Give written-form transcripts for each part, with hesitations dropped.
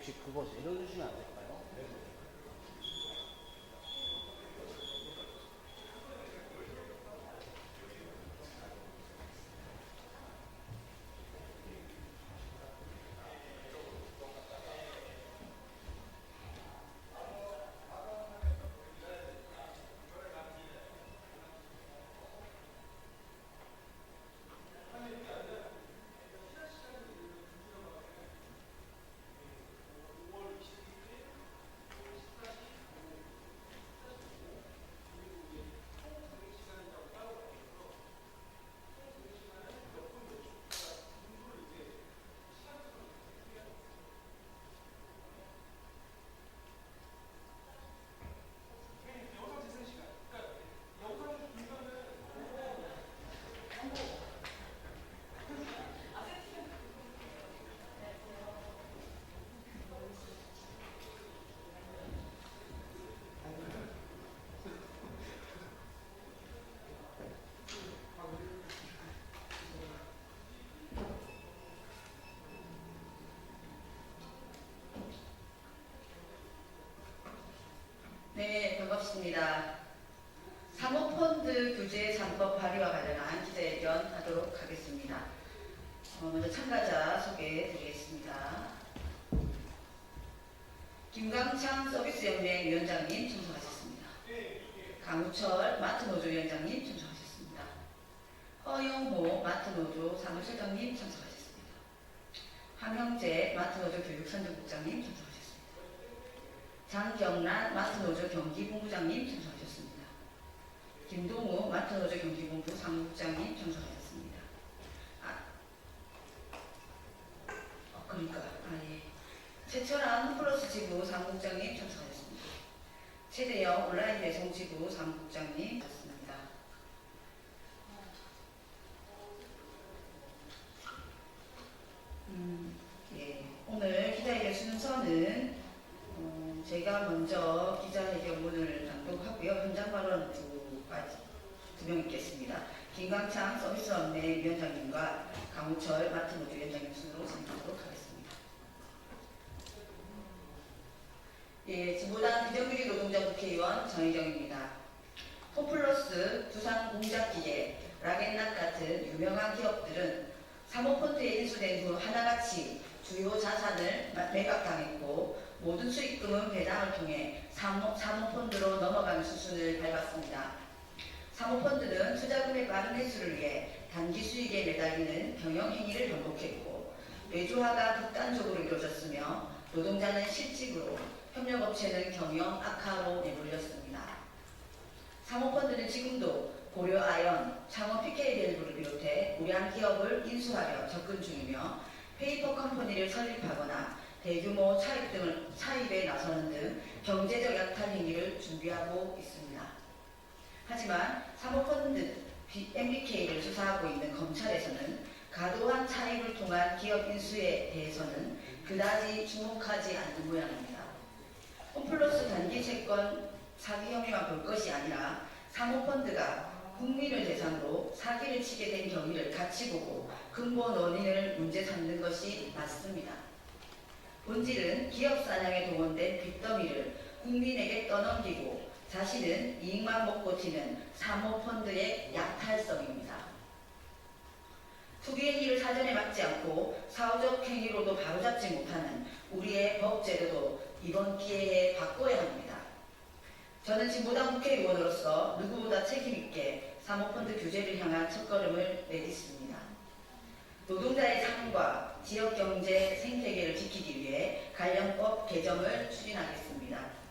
혹시 그거 내려주시면 안 될까요? 네, 반갑습니다. 사모펀드 규제 3법 발의와 관련한 기자회견 하도록 하겠습니다. 먼저 참가자 소개해 드리겠습니다. 김강창 서비스연맹 위원장님 참석하셨습니다. 강우철 마트노조 위원장님 참석하셨습니다. 허영호 마트노조 사무실장님 참석하셨습니다. 황형재 마트노조 교육선정국장님 참석하셨습니다. 장경란 마트노조 경기본부장님 참석하셨습니다. 김동우 마트노조 경기본부 상무국장님 참석하셨습니다. 최철한 홈플러스 지부 상무국장님 참석하셨습니다. 최대영 온라인 배송 지부 상무국장님 참석하셨습니다. 오늘 기자회견 순서는 제가 먼저 기자회견문을 낭독하고요. 현장 발언 두 명 있겠습니다. 김강창 서비스연맹 위원장님과 강우철 마트노조 위원장님 순으로 진행하도록 하겠습니다. 진보당 비정규직 노동자 국회의원 정의정입니다. 홈플러스, 두산공작기계, 락앤락 같은 유명한 기업들은 사모펀드에 인수된 후 하나같이 주요 자산을 매각당했고 모든 수익금은 배당을 통해 사모펀드로 넘어가는 수순을 밟았습니다. 사모펀드는 투자금의 빠른 회수를 위해 단기 수익에 매달리는 경영행위를 반복했고 외주화가 극단적으로 이루어졌으며 노동자는 실직으로 협력업체는 경영 악화로 내몰렸습니다. 사모펀드는 지금도 고려아연, 창원 PK밸브를 비롯해 우량 기업을 인수하려 접근 중이며 페이퍼 컴퍼니를 설립하거나 대규모 차입에 나서는 등 경제적 약탈 행위를 준비하고 있습니다. 하지만 사모펀드 MBK를 수사하고 있는 검찰에서는 과도한 차입을 통한 기업 인수에 대해서는 그다지 주목하지 않는 모양입니다. 홈플러스 단기 채권 사기 혐의만 볼 것이 아니라 사모펀드가 국민을 대상으로 사기를 치게 된 경위를 같이 보고 근본 원인을 문제 삼는 것이 맞습니다. 본질은 기업 사냥에 동원된 빚더미를 국민에게 떠넘기고 자신은 이익만 먹고 튀는 사모펀드의 약탈성입니다. 투기 행위를 사전에 막지 않고 사후적 행위로도 바로잡지 못하는 우리의 법제도도 이번 기회에 바꿔야 합니다. 저는 진보당 국회의원으로서 누구보다 책임있게 사모펀드 규제를 향한 첫걸음을 내딛습니다. 노동자의 삶과 지역경제 생태계를 지키기 위해 관련법 개정을 추진하겠습니다.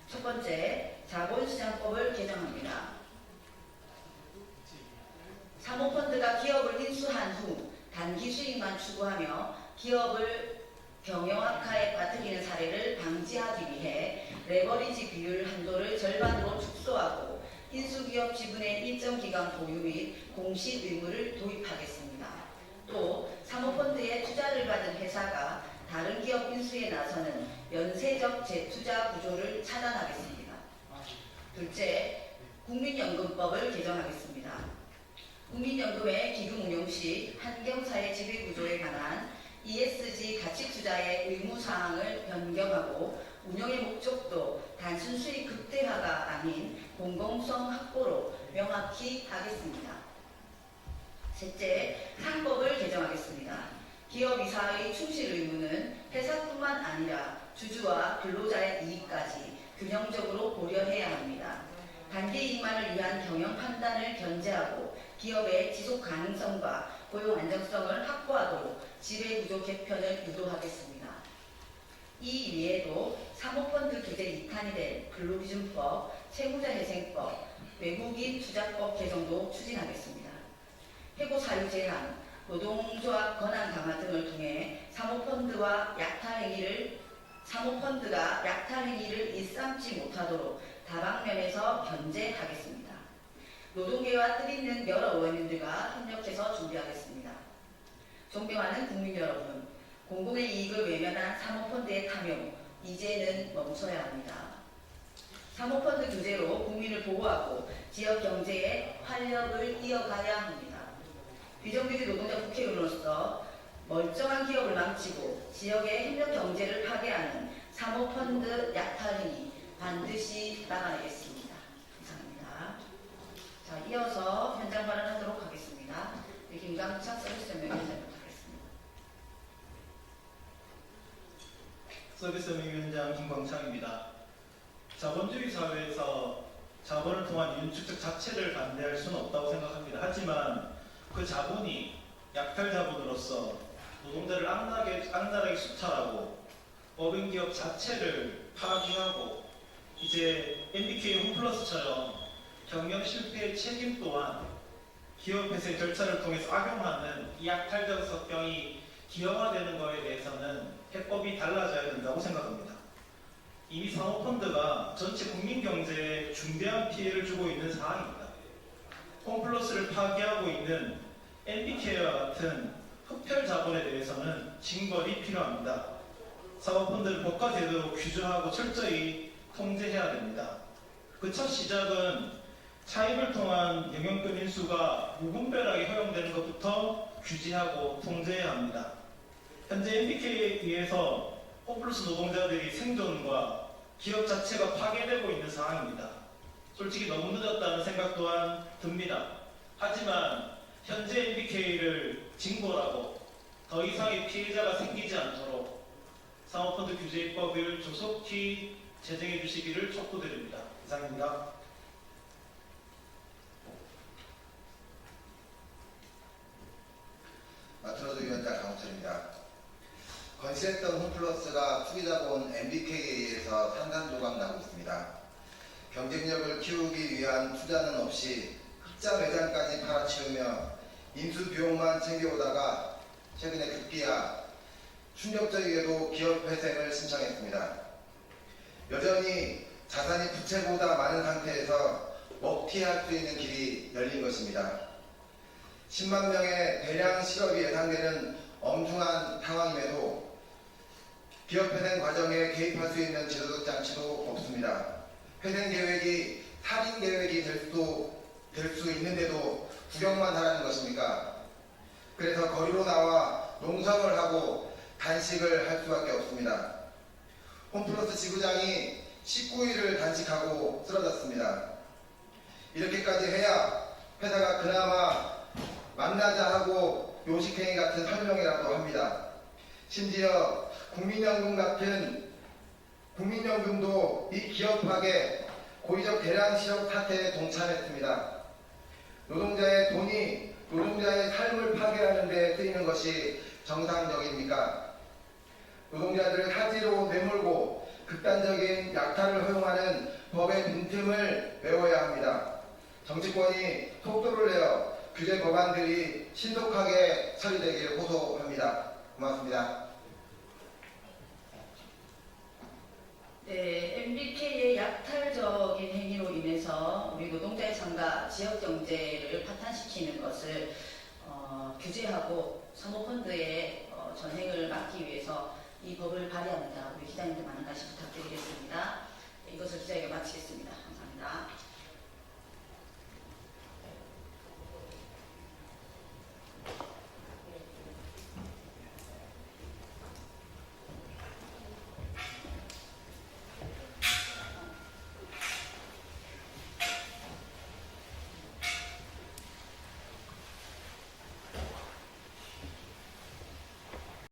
첫 번째, 자본시장법을 개정합니다. 사모펀드가 기업을 인수한 후 단기 수익만 추구하며 기업을 경영 악화에 빠뜨리는 사례를 방지하기 위해 레버리지 비율 한도를 절반으로 축소하고 인수기업 지분의 일정 기간 보유 및 공시 의무를 도입하겠습니다. 또 사모펀드에 투자를 받은 회사가 다른 기업 인수에 나서는 연쇄적 재투자 구조를 차단하겠습니다. 둘째, 국민연금법을 개정하겠습니다. 국민연금의 기금 운용 시 환경사회 지배구조에 관한 ESG 가치 투자의 의무 사항을 변경하고 운영의 목적도 단순 수익 극대화가 아닌 공공성 확보로 명확히 하겠습니다. 셋째, 상법을 개정하겠습니다. 기업 이사의 충실 의무는 회사뿐만 아니라 주주와 근로자의 이익까지 균형적으로 고려해야 합니다. 단기 이익만을 위한 경영 판단을 견제하고 기업의 지속 가능성과 고용 안정성을 확보하도록 지배구조 개편을 유도하겠습니다. 이 외에도 사모펀드 규제 2탄이 된 근로기준법, 채무자회생법, 외국인 투자법 개정도 추진하겠습니다. 해고 사유 제한, 노동조합 권한 강화 등을 통해 사모펀드가 약탈 행위를 일삼지 못하도록 다방면에서 견제하겠습니다. 노동계와 뜻있는 여러 의원님들과 협력해서 준비하겠습니다. 존경하는 국민 여러분, 공공의 이익을 외면한 사모펀드의 탐욕, 이제는 멈춰야 합니다. 사모펀드 규제로 국민을 보호하고 지역 경제에 활력을 이어가야 합니다. 비정규직 노동자 국회의원으로서 멀쩡한 기업을 망치고 지역의 협력 경제를 파괴하는 사모펀드 약탈 행위 반드시 막아내겠습니다. 감사합니다. 자, 이어서 현장 발언하도록 하겠습니다. 김강창 서비스명위원장 하겠습니다. 서비스명위원장 김광창입니다. 자본주의 사회에서 자본을 통한 윤축적 자체를 반대할 수는 없다고 생각합니다. 하지만 그 자본이 약탈 자본으로서 노동자를 악랄하게 수탈하고 법인기업 자체를 파기하고 이제 MBK 홈플러스처럼 경영 실패의 책임 또한 기업 회생 절차를 통해서 악용하는 이 약탈적 습성이 기형화되는 것에 대해서는 해법이 달라져야 된다고 생각합니다. 이미 사모펀드가 전체 국민 경제에 중대한 피해를 주고 있는 상황입니다. 홈플러스를 파기하고 있는 MBK와 같은 흡혈 자본에 대해서는 징벌이 필요합니다. 사모펀드를 법과 제도로 규정하고 철저히 통제해야 됩니다. 그 첫 시작은 차입을 통한 영역권 인수가 무분별하게 허용되는 것부터 규제하고 통제해야 합니다. 현재 MBK에 의해서 홈플러스 노동자들이 생존과 기업 자체가 파괴되고 있는 상황입니다. 솔직히 너무 늦었다는 생각 또한 듭니다. 하지만 현재 MBK를 징벌하고 더 이상의 피해자가 생기지 않도록 사모펀드 규제법을 조속히 제정해 주시기를 촉구드립니다. 이상입니다. 마트로드 위원장 강호철입니다. 건실했던 홈플러스가 투기자본 MBK에 의해서 산산조각 나고 있습니다. 경쟁력을 키우기 위한 투자는 없이 흑자 매장까지 팔아치우며 인수 비용만 챙겨오다가 최근에 급기야 충격적이게도 기업 회생을 신청했습니다. 여전히 자산이 부채보다 많은 상태에서 먹튀할 수 있는 길이 열린 것입니다. 10만 명의 대량 실업이 예상되는 엄중한 상황임에도 기업 회생 과정에 개입할 수 있는 제도적 장치도 없습니다. 회생 계획이 살인 계획이 될 수 있는데도 구경만 하라는 것입니까? 그래서 거리로 나와 농성을 하고 단식을 할 수밖에 없습니다. 홈플러스 지부장이 19일을 단식하고 쓰러졌습니다. 이렇게까지 해야 회사가 그나마 만나자 하고 요식행위 같은 설명이라도 합니다. 심지어 국민연금도 이 기업 파괴 고의적 대량 실업 사태에 동참했습니다. 노동자의 돈이 노동자의 삶을 파괴하는 데 쓰이는 것이 정상적입니까? 노동자들을 사지로 내몰고 극단적인 약탈을 허용하는 법의 빈틈을 메워야 합니다. 정치권이 속도를 내어 규제 법안들이 신속하게 처리되기를 호소합니다. 고맙습니다. 네, MBK의 약탈적인 행위로 인해서 우리 노동자의 삶과 지역 경제를 파탄시키는 것을 규제하고 사모펀드의 전행을 막기 위해서 이 법을 발의합니다. 우리 기자님들 많은 관심 부탁드리겠습니다. 이것을 기자에게 마치겠습니다. 감사합니다.